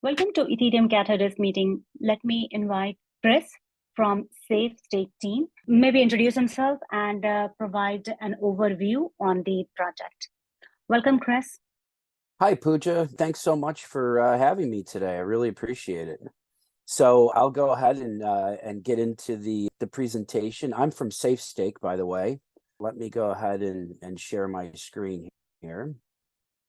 Welcome to Ethereum Catalyst meeting. Let me invite Chris from SafeStack team. Maybe introduce himself and provide an overview on the project. Welcome, Chris. Hi, Pooja. Thanks so much for having me today. I really appreciate it. So I'll go ahead and get into the presentation. I'm from SafeStack, by the way. Let me go ahead and share my screen here.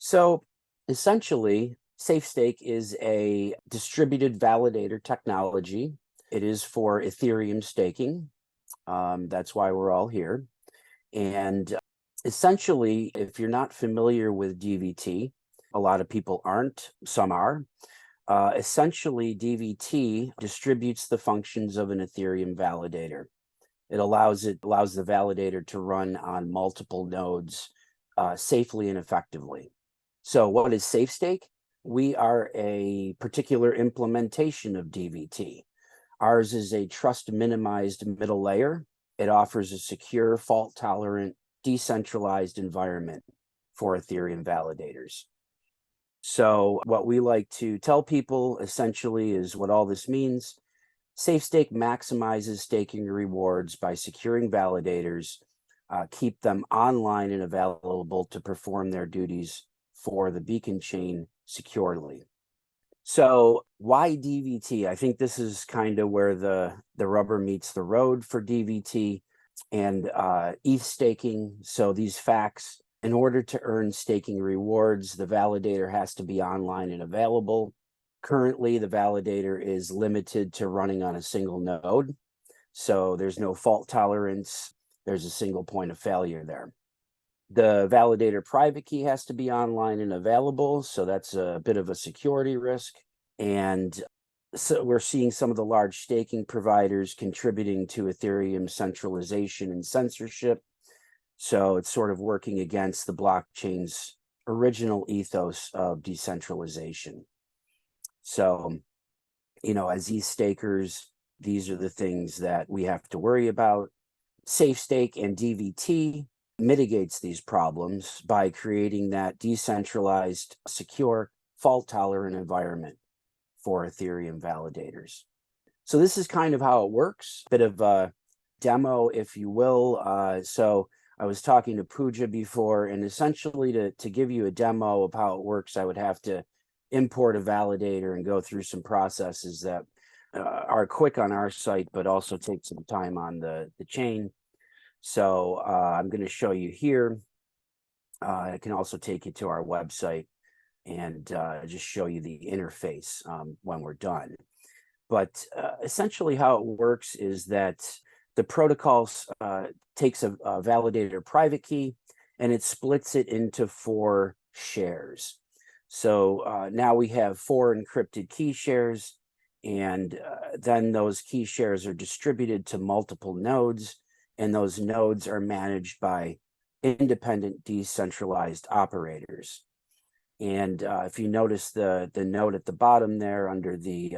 So essentially, SafeStack is a distributed validator technology. It is for Ethereum staking. That's why we're all here. And essentially, if you're not familiar with DVT, a lot of people aren't, some are. Essentially, DVT distributes the functions of an Ethereum validator. It allows the validator to run on multiple nodes safely and effectively. So what is SafeStack? We are a particular implementation of DVT. Ours is a trust minimized middle layer. It offers a secure, fault-tolerant, decentralized environment for Ethereum validators. So what we like to tell people essentially is what all this means. SafeStack maximizes staking rewards by securing validators, keep them online and available to perform their duties for the beacon chain securely. So why DVT? I think this is kind of where the rubber meets the road for DVT and ETH staking. So these facts, in order to earn staking rewards, the validator has to be online and available. Currently, the validator is limited to running on a single node. So there's no fault tolerance. There's a single point of failure there. The validator private key has to be online and available. So that's a bit of a security risk. And so we're seeing some of the large staking providers contributing to Ethereum centralization and censorship. So it's sort of working against the blockchain's original ethos of decentralization. So, as ETH stakers, these are the things that we have to worry about. SafeStack and DVT mitigates these problems by creating that decentralized, secure, fault-tolerant environment for Ethereum validators. So this is kind of how it works, a bit of a demo, if you will. So I was talking to Pooja before, and essentially to give you a demo of how it works, I would have to import a validator and go through some processes that are quick on our site, but also take some time on the chain. So I'm going to show you here. I can also take you to our website and just show you the interface when we're done. But essentially how it works is that the protocol takes a validator private key and it splits it into 4 shares. So now we have 4 encrypted key shares, and then those key shares are distributed to multiple nodes, and those nodes are managed by independent decentralized operators. And if you notice the note at the bottom there under the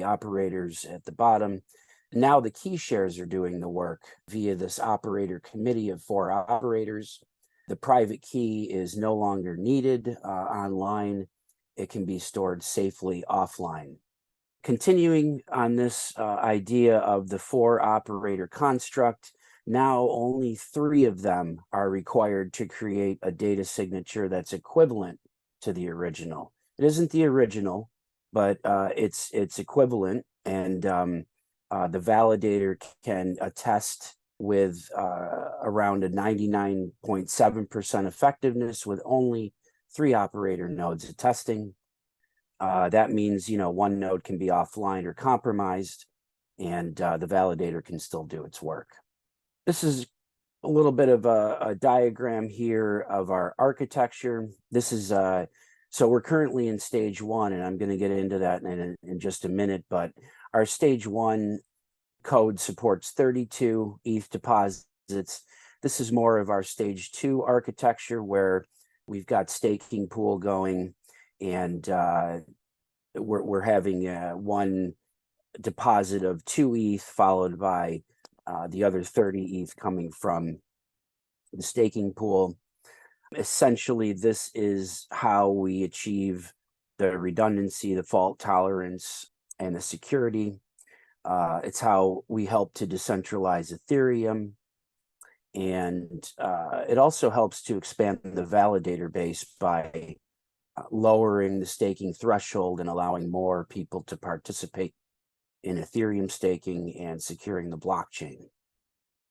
operators at the bottom, now the key shares are doing the work via this operator committee of 4 operators. The private key is no longer needed online. It can be stored safely offline. Continuing on this idea of the 4 operator construct, now only 3 of them are required to create a data signature that's equivalent to the original. It isn't the original, but it's equivalent, and the validator can attest with around a 99.7% effectiveness with only 3 operator nodes attesting. That means, one node can be offline or compromised, and the validator can still do its work. This is a little bit of a diagram here of our architecture. This is so we're currently in stage 1, and I'm going to get into that in just a minute. But our stage 1 code supports 32 ETH deposits. This is more of our stage 2 architecture, where we've got staking pool going, and we're having one deposit of 2 ETH followed by the other 30 ETH coming from the staking pool. Essentially, this is how we achieve the redundancy, the fault tolerance, and the security. It's how we help to decentralize Ethereum. And it also helps to expand the validator base by lowering the staking threshold and allowing more people to participate in Ethereum staking and securing the blockchain.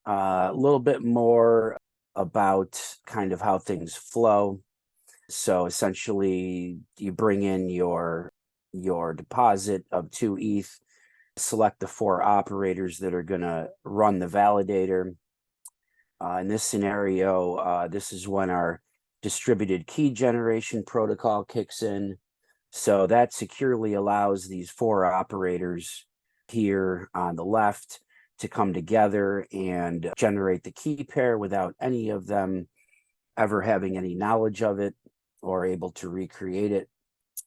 A little bit more about kind of how things flow. So essentially, you bring in your deposit of 2 ETH, select the 4 operators that are going to run the validator. In this scenario, this is when our distributed key generation protocol kicks in. So that securely allows these 4 operators here on the left to come together and generate the key pair without any of them ever having any knowledge of it or able to recreate it.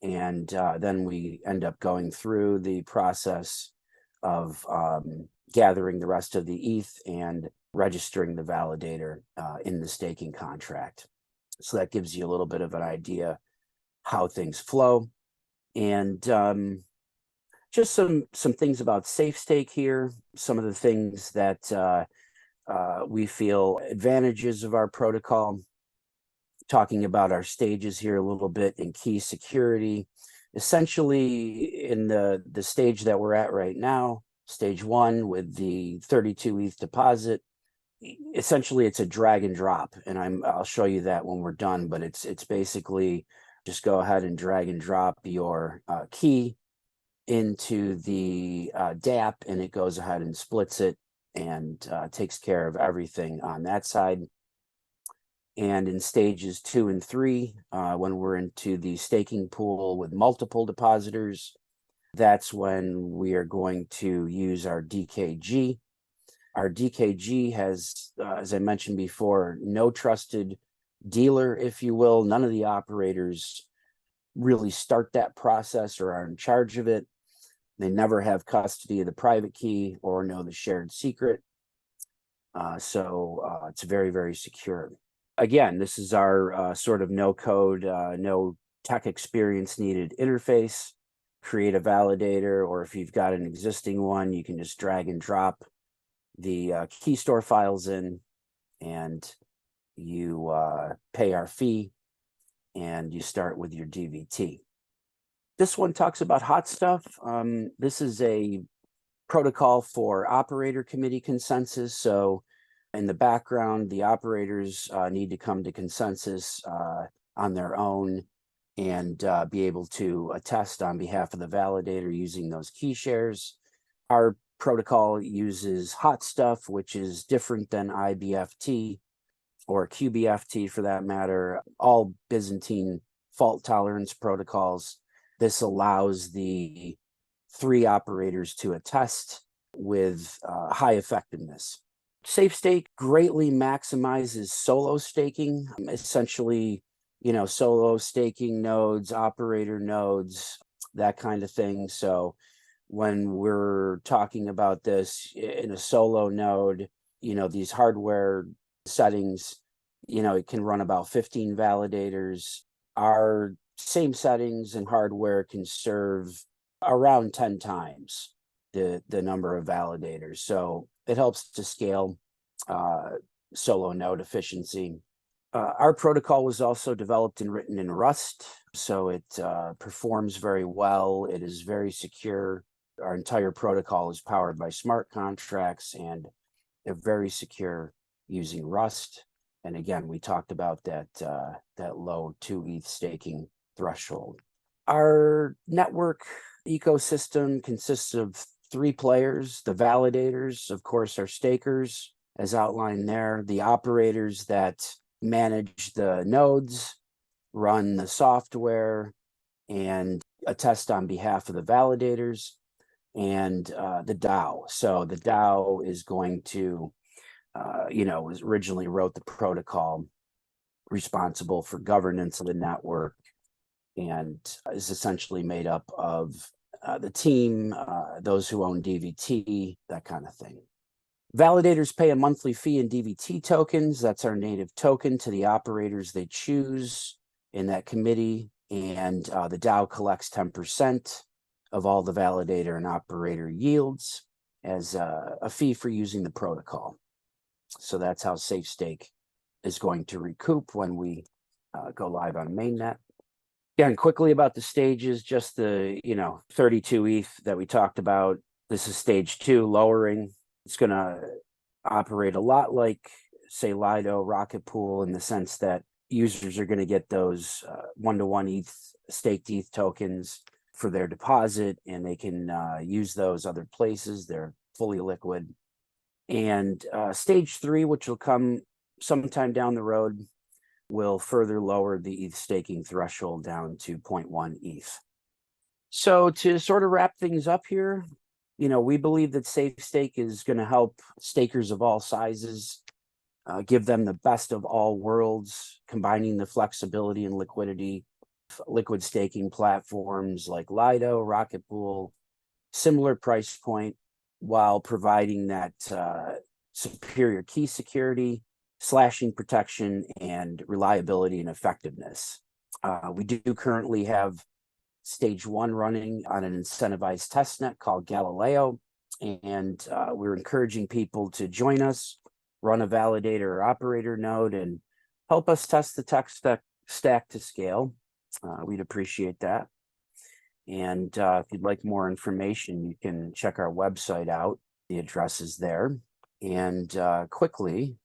And then we end up going through the process of gathering the rest of the ETH and registering the validator in the staking contract. So that gives you a little bit of an idea how things flow. And just some things about SafeStake here, some of the things that we feel advantages of our protocol, talking about our stages here a little bit in key security. Essentially, in the stage that we're at right now, stage 1 with the 32 ETH deposit, essentially it's a drag and drop, and I'll show you that when we're done, but it's basically just go ahead and drag and drop your key into the DApp, and it goes ahead and splits it and takes care of everything on that side. And in stages 2 and 3, when we're into the staking pool with multiple depositors, that's when we are going to use our DKG. Our DKG has, as I mentioned before, no trusted dealer, if you will. None of the operators really start that process or are in charge of it. They never have custody of the private key or know the shared secret. So it's very, very secure. Again, this is our sort of no code, no tech experience needed interface. Create a validator, or if you've got an existing one, you can just drag and drop the key store files in, and you pay our fee, and you start with your DVT. This one talks about hot stuff. This is a protocol for operator committee consensus. So in the background, the operators need to come to consensus on their own and be able to attest on behalf of the validator using those key shares. Our protocol uses hot stuff, which is different than IBFT or QBFT for that matter, all Byzantine fault tolerance protocols. This allows the 3 operators to attest with high effectiveness. SafeStake greatly maximizes solo staking, essentially, solo staking nodes, operator nodes, that kind of thing. So when we're talking about this in a solo node, these hardware settings, it can run about 15 validators. Our same settings and hardware can serve around 10 times the number of validators. So it helps to scale solo node efficiency. Our protocol was also developed and written in Rust, so it performs very well. It is very secure. Our entire protocol is powered by smart contracts, and they're very secure using Rust. And again, we talked about that low 2 ETH staking threshold. Our network ecosystem consists of 3 players. The validators, of course, are stakers, as outlined there. The operators that manage the nodes, run the software, and attest on behalf of the validators, and the DAO. So the DAO is going to, was originally wrote the protocol, responsible for governance of the network, and is essentially made up of the team, those who own DVT, that kind of thing. Validators pay a monthly fee in DVT tokens. That's our native token to the operators they choose in that committee and the DAO collects 10% of all the validator and operator yields as a fee for using the protocol. So that's how SafeStake is going to recoup when we go live on mainnet. Again, quickly about the stages, just the 32 ETH that we talked about. This is stage 2, lowering. It's going to operate a lot like, say, Lido, Rocket Pool, in the sense that users are going to get those 1-to-1 ETH staked ETH tokens for their deposit, and they can use those other places. They're fully liquid. And stage 3, which will come sometime down the road, will further lower the ETH staking threshold down to 0.1 ETH. So to sort of wrap things up here, we believe that SafeStake is going to help stakers of all sizes, give them the best of all worlds, combining the flexibility and liquidity, liquid staking platforms like Lido, Rocket Pool, similar price point, while providing that superior key security, slashing protection, and reliability and effectiveness. We do currently have stage 1 running on an incentivized testnet called Galileo, and we're encouraging people to join us, run a validator or operator node, and help us test the tech stack to scale. We'd appreciate that. And if you'd like more information, you can check our website out. The address is there. And quickly,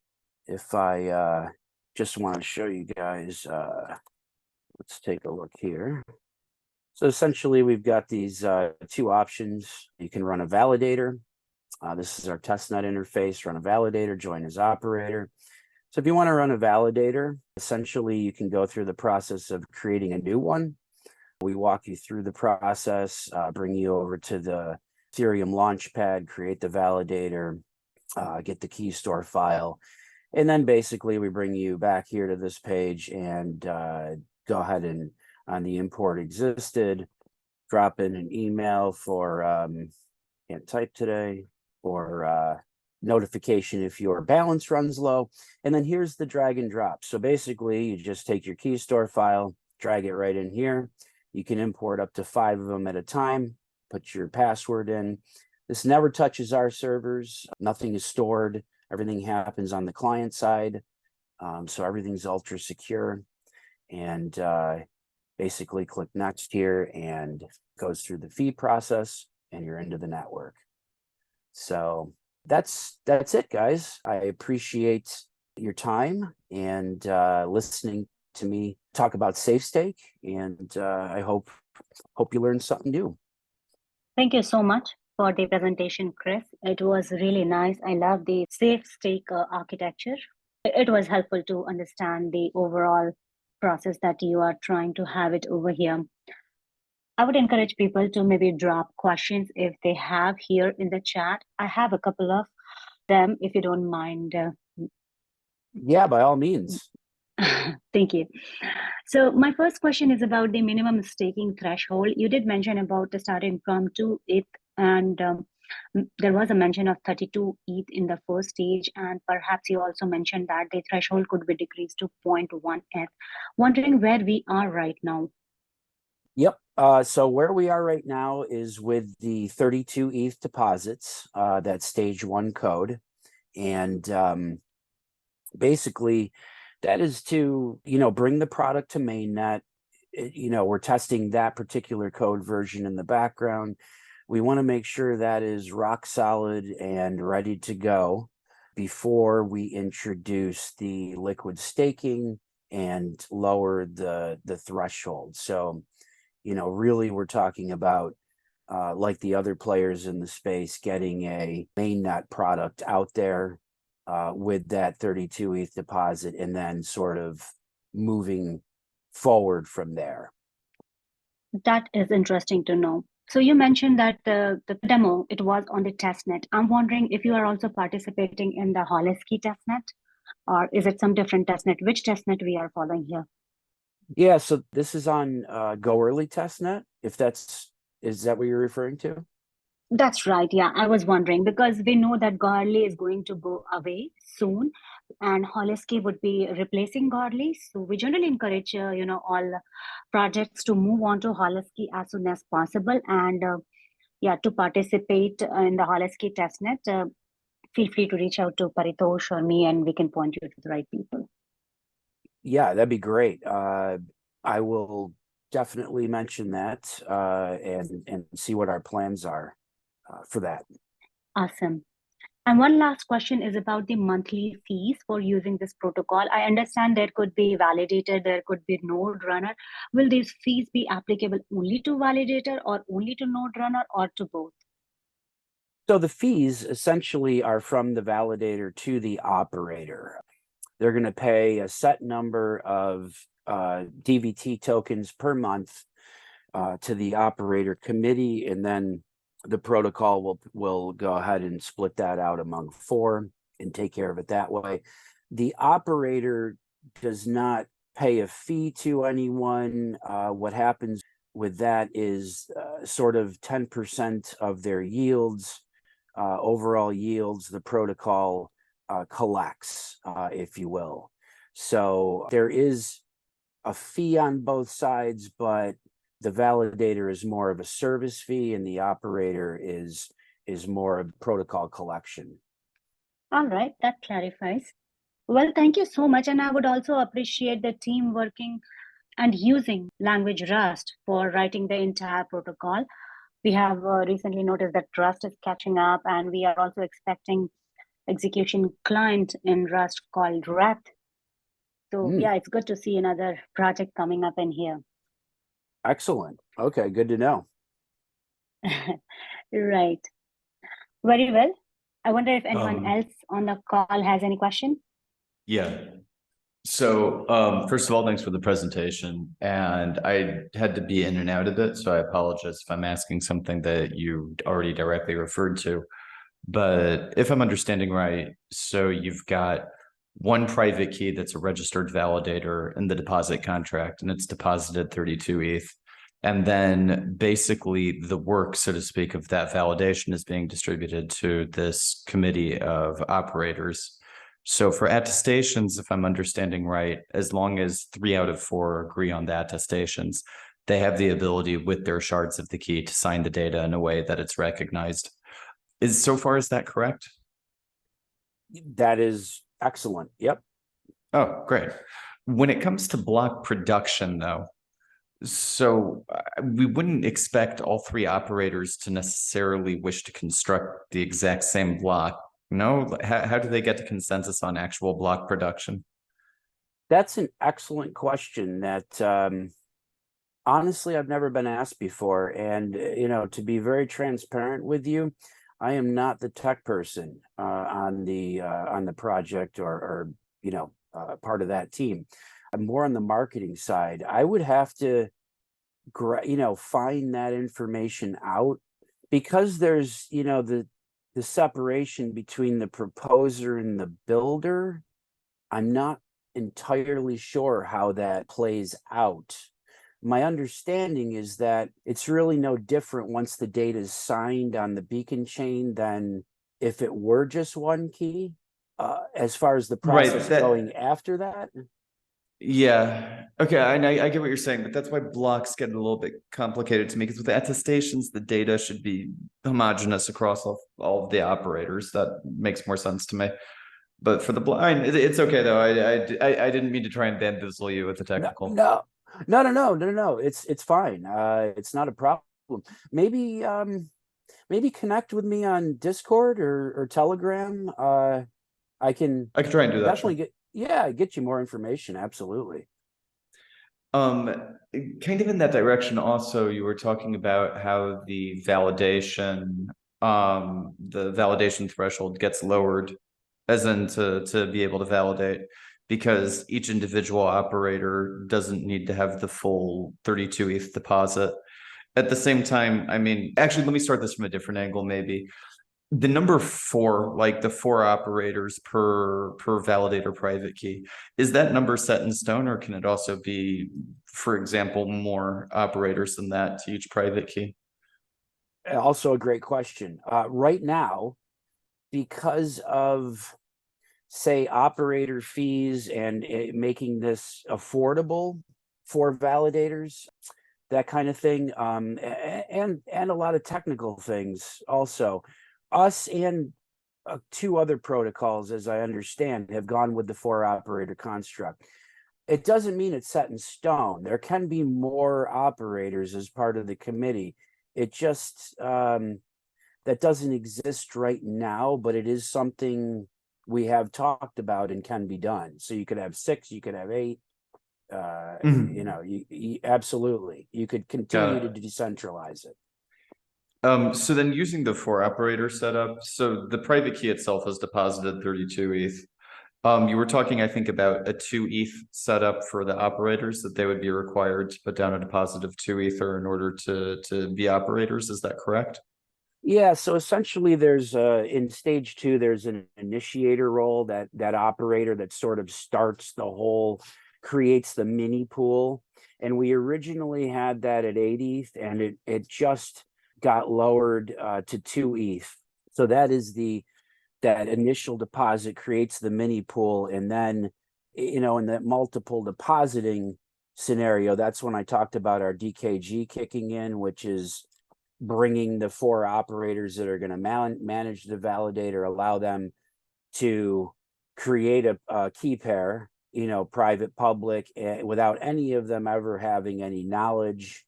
if I just want to show you guys, let's take a look here. So essentially, we've got these 2 options. You can run a validator. This is our testnet interface. Run a validator, join as operator. So if you want to run a validator, essentially you can go through the process of creating a new one. We walk you through the process, bring you over to the Ethereum Launchpad, create the validator, get the key store file, and then basically we bring you back here to this page and go ahead and, on the import existed, drop in an email for, can't type today, or notification if your balance runs low. And then here's the drag and drop. So basically you just take your key store file, drag it right in here. You can import up to 5 of them at a time, put your password in. This never touches our servers. Nothing is stored. Everything happens on the client side. So everything's ultra secure. And basically click next here and goes through the fee process and you're into the network. So that's it, guys. I appreciate your time and listening to me talk about SafeStake, and I hope you learned something new. Thank you so much for the presentation, Chris. It was really nice. I love the SafeStake architecture. It was helpful to understand the overall process that you are trying to have it over here. I would encourage people to maybe drop questions if they have here in the chat. I have a couple of them, if you don't mind. Yeah, by all means. Thank you. So my first question is about the minimum staking threshold. You did mention about starting from 2 ETH, and there was a mention of 32 ETH in the first stage, and perhaps you also mentioned that the threshold could be decreased to 0.1 ETH. Wondering where we are right now. Yep. So where we are right now is with the 32 ETH deposits, that stage 1 code. And basically that is to, bring the product to mainnet. We're testing that particular code version in the background. We want to make sure that is rock solid and ready to go before we introduce the liquid staking and lower the threshold. So, really we're talking about, like the other players in the space, getting a mainnet product out there with that 32 ETH deposit, and then sort of moving forward from there. That is interesting to know. So you mentioned that the demo, it was on the testnet. I'm wondering if you are also participating in the Holesky testnet, or is it some different testnet? Which testnet we are following here? Yeah, so this is on Go Early testnet, is that what you're referring to? That's right. Yeah, I was wondering because we know that Go Early is going to go away soon. and Holesky would be replacing Godly. So we generally encourage, all projects to move on to Holesky as soon as possible. And yeah, to participate in the Holesky testnet, feel free to reach out to Paritosh or me, and we can point you to the right people. Yeah, that'd be great. I will definitely mention that and see what our plans are for that. Awesome. And one last question is about the monthly fees for using this protocol. I understand there could be validator, there could be node runner. Will these fees be applicable only to validator or only to node runner or to both? So the fees essentially are from the validator to the operator. They're going to pay a set number of DVT tokens per month to the operator committee, and then the protocol will go ahead and split that out among 4 and take care of it that way. The operator does not pay a fee to anyone. What happens with that is sort of 10% of their yields, overall yields, the protocol collects, if you will. So there is a fee on both sides, but the validator is more of a service fee and the operator is more of protocol collection. All right, that clarifies. Well, thank you so much. And I would also appreciate the team working and using language Rust for writing the entire protocol. We have recently noticed that Rust is catching up, and we are also expecting execution client in Rust called Wrath. So yeah, it's good to see another project coming up in here. Excellent. Okay, good to know. Right. Very well. I wonder if anyone else on the call has any question? Yeah. So first of all, thanks for the presentation. And I had to be in and out of it, so I apologize if I'm asking something that you already directly referred to. But if I'm understanding right, so you've got one private key that's a registered validator in the deposit contract, and it's deposited 32 ETH. And then basically the work, so to speak, of that validation is being distributed to this committee of operators. So for attestations, if I'm understanding right, as long as 3 out of 4 agree on the attestations, they have the ability with their shards of the key to sign the data in a way that it's recognized. Is that correct? That is excellent. Yep. Oh, great. When it comes to block production, though, so we wouldn't expect all 3 operators to necessarily wish to construct the exact same block. No, how do they get to consensus on actual block production? That's an excellent question that honestly I've never been asked before. And to be very transparent with you, I am not the tech person on the project or part of that team. I'm more on the marketing side. I would have to find that information out, because there's the separation between the proposer and the builder. I'm not entirely sure how that plays out. My understanding is that it's really no different once the data is signed on the beacon chain than if it were just one key, as far as the process going after that. Yeah. Okay. I get what you're saying, but that's why blocks get a little bit complicated to me, because with attestations, the data should be homogeneous across all of the operators. That makes more sense to me. But for the blind, it's okay though. I didn't mean to try and bamboozle you with the technical. No. It's fine. It's not a problem. Maybe connect with me on Discord or Telegram. I can try and do that. Definitely get you more information. Absolutely. Kind of in that direction also, you were talking about how the validation threshold gets lowered, as in to be able to validate, because each individual operator doesn't need to have the full 32 ETH deposit. At the same time, I mean, actually, let me start this from a different angle, maybe. The number 4, like the 4 operators per validator private key, is that number set in stone, or can it also be, for example, more operators than that to each private key? Also a great question. Right now, because of say, operator fees and making this affordable for validators, that kind of thing, and a lot of technical things also. Us and two other protocols, as I understand, have gone with the 4-operator construct. It doesn't mean it's set in stone. There can be more operators as part of the committee. It just that doesn't exist right now, but it is something we have talked about and can be done. So you could have 6, you could have 8. You know, you absolutely, you could continue to decentralize it. So then using the 4-operator setup, so the private key itself is deposited 32 ETH. You were talking, I think, about a 2 ETH setup for the operators, that they would be required to put down a deposit of 2 Ether in order to be operators. Is that correct? Yeah, so essentially there's in stage 2, there's an initiator role, that operator that sort of starts the whole, creates the mini pool. And we originally had that at 8 ETH, and it just got lowered to 2 ETH. So that is that initial deposit creates the mini pool, and then, you know, in that multiple depositing scenario, that's when I talked about our DKG kicking in, which is bringing the 4 operators that are going to manage the validator, allow them to create a key pair, you know, private, public, without any of them ever having any knowledge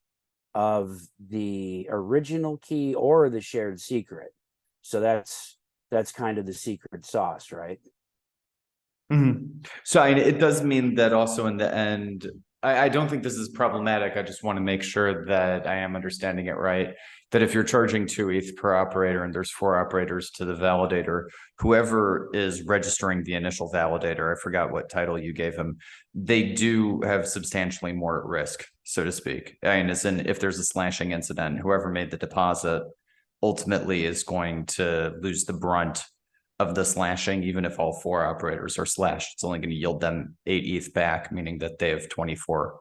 of the original key or the shared secret. So that's kind of the secret sauce, right? So it does mean that also in the end, I don't think this is problematic. I just want to make sure that I am understanding it right. That if you're charging 2 ETH per operator and there's 4 operators to the validator, whoever is registering the initial validator, I forgot what title you gave him, they do have substantially more at risk, so to speak. I mean, as in, if there's a slashing incident, whoever made the deposit ultimately is going to lose the brunt of the slashing. Even if all 4 operators are slashed, it's only going to yield them 8 ETH back, meaning that they have 24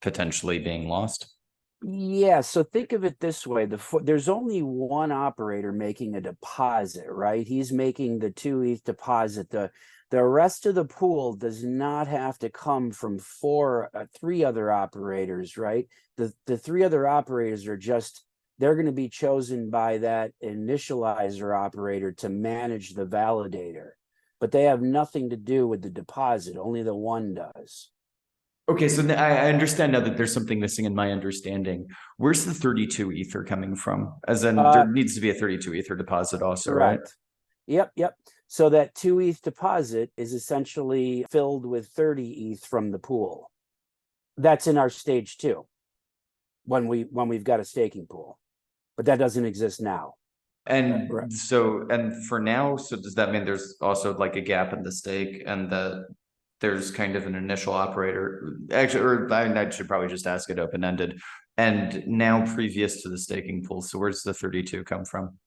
potentially being lost. Yeah, so think of it this way: there's only one operator making a deposit, right? He's making the 2 ETH deposit. The rest of the pool does not have to come from 3 other operators, right? The 3 other operators are just, they're going to be chosen by that initializer operator to manage the validator, but they have nothing to do with the deposit. Only the one does. Okay, so I understand now that there's something missing in my understanding. Where's the 32 Ether coming from? As in, there needs to be a 32 Ether deposit also, right? Yep. So that 2 ETH deposit is essentially filled with 30 ETH from the pool. That's in our stage 2, when we've got a staking pool, but that doesn't exist now. And so, and for now, so does that mean there's also like a gap in the stake, and that there's kind of an initial operator, actually, or I should probably just ask it open-ended, and now previous to the staking pool, so where's the 32 come from?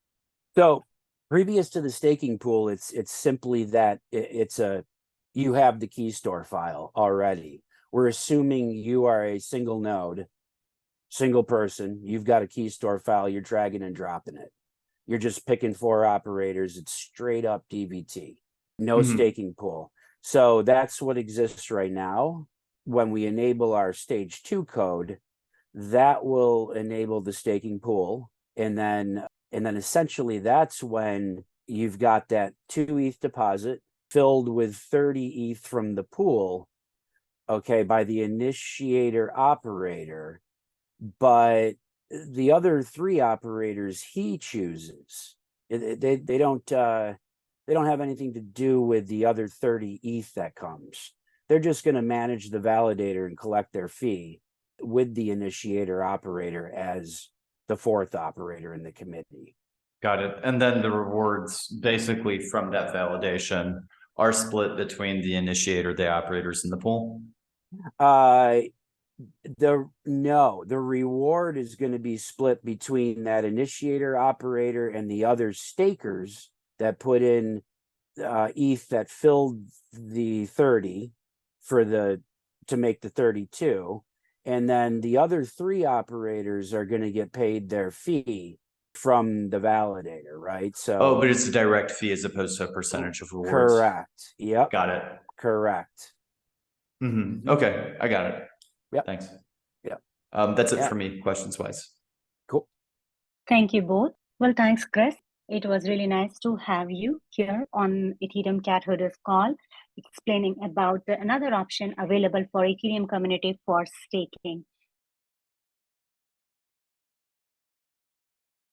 So previous to the staking pool, it's simply that you have the key store file already. We're assuming you are a single node, single person. You've got a key store file. You're dragging and dropping it. You're just picking 4 operators. It's straight up DVT, no staking pool. So that's what exists right now. When we enable our stage 2 code, that will enable the staking pool. And then essentially that's when you've got that 2 ETH deposit filled with 30 ETH from the pool, okay, by the initiator operator. But the other 3 operators he chooses, they don't have anything to do with the other 30 ETH that comes. They're just going to manage the validator and collect their fee with the initiator operator as the 4th operator in the committee. Got it. And then the rewards basically from that validation are split between the initiator, the operators in the pool? The reward is going to be split between that initiator operator and the other stakers that put in ETH that filled the 30 to make the 32, and then the other 3 operators are going to get paid their fee from the validator, right? So Oh, but it's a direct fee as opposed to a percentage of rewards. correct. Yep. Got it. Correct. Okay, I got it. Yep. Thanks. Yep. That's it Yeah. for me, questions wise. Cool. Thank you both. Well, thanks, Chris. It was really nice to have you here on Ethereum Cat Herders call, explaining about another option available for Ethereum community for staking.